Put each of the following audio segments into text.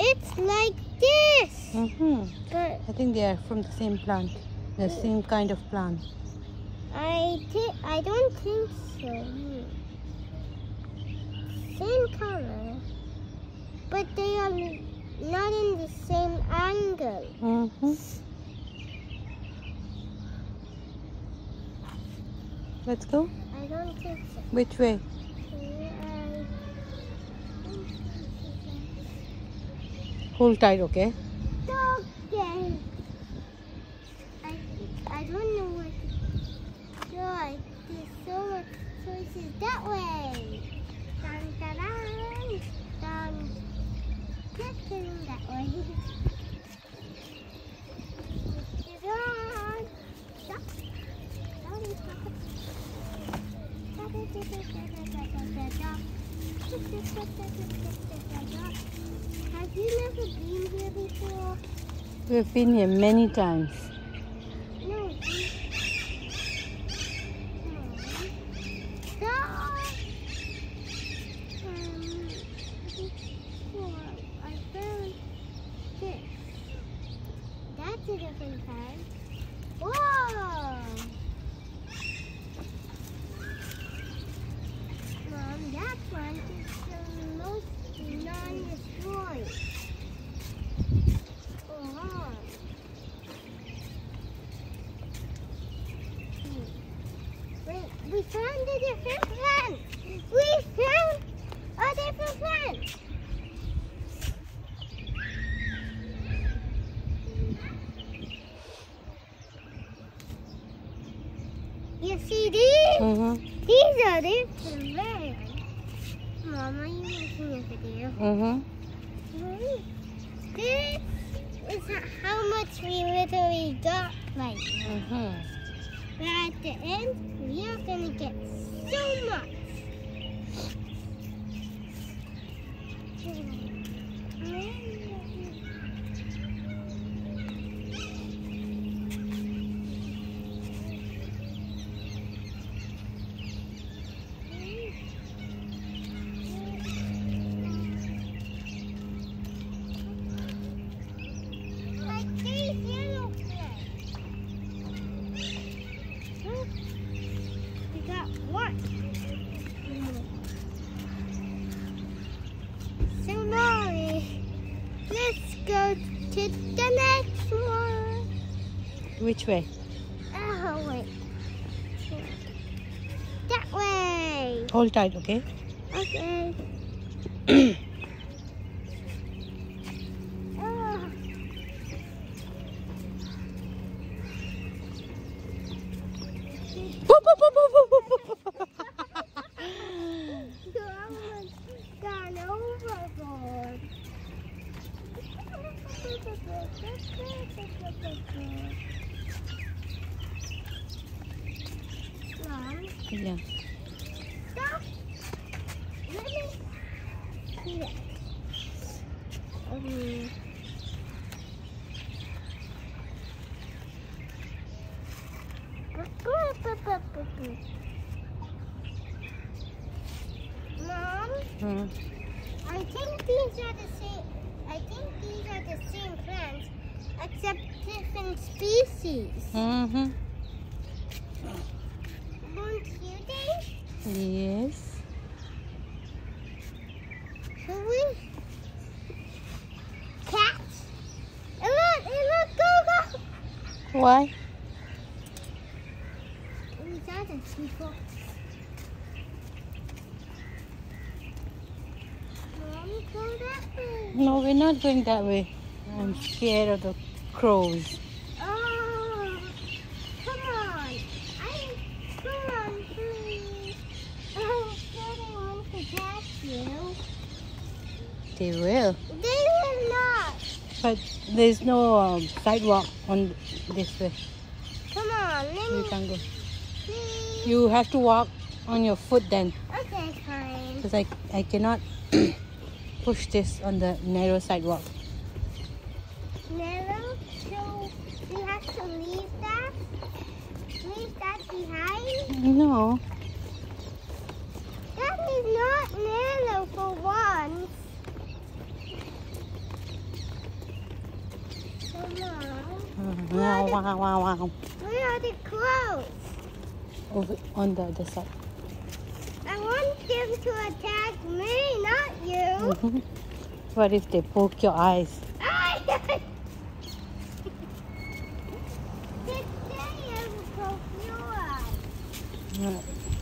It's like this. But I think they are from the same plant. The same kind of plant. I don't think so. Same color, but they are not in the same angle. Let's go. I don't think so. Which way? Hold tight, okay? Okay. I don't know what to do. There's so much choices that way. Dun, dun, dun, dun. Just going that way. Stop. Have you never been here before? We've been here many times. No. Before I found this. That's a different kind. Whoa! Mom, that plant is the most non-destroyed. Wait, we found a different plant. We found a different plant. You see these? These are different plants. Mom, are you making a video? This is how much we literally got right now. But at the end, we are going to get so much. Let's go to the next one. Which way? Oh, wait. That way. Hold tight, okay? Okay. Gone overboard. Mom? Yeah. Stop. Let me see that. Mom? I think these are the same. I think these are the same plants, except different species. Don't you think? Yes. Can we catch? Look, go! Why? These are the people. Go that way. No, we're not going that way. I'm scared of the crows. Oh, come on. Come on, please. I'm sure they want to catch you. They will. They will not. But there's no sidewalk on this way. Come on, let me. You can go. Please. You have to walk on your foot then. Okay, fine. Because I cannot push this on the narrow sidewalk. Narrow? So we have to leave that? Leave that behind? No. That is not narrow for once. wow. Where are the crows? Over on the other side. I want them to attack me, not you. What if they poke your eyes?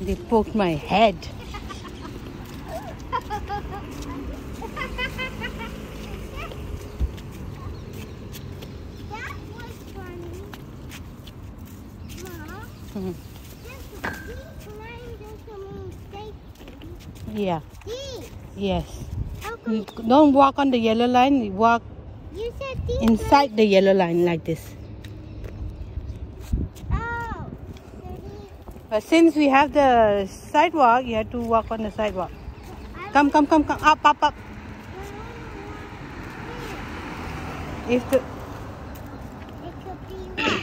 They poked my head. That was funny. Mom, Yeah. these. Yes. How come Don't walk on the yellow line. Walk you said these inside the yellow line like this. Oh. But since we have the sidewalk, you have to walk on the sidewalk. Come. Up. If the It could be what?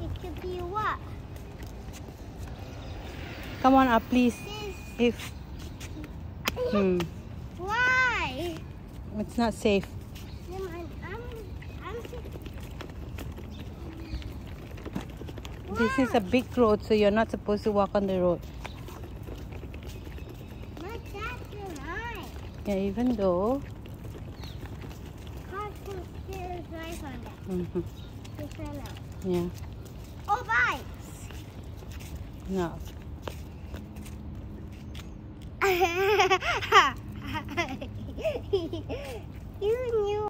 It could be what? come on up, please. If Why? it's not safe. This is a big road, so you're not supposed to walk on the road. But that's right. Yeah, even though. Cars can still drive on that. Just right now. Yeah. Oh, bikes. No. You knew.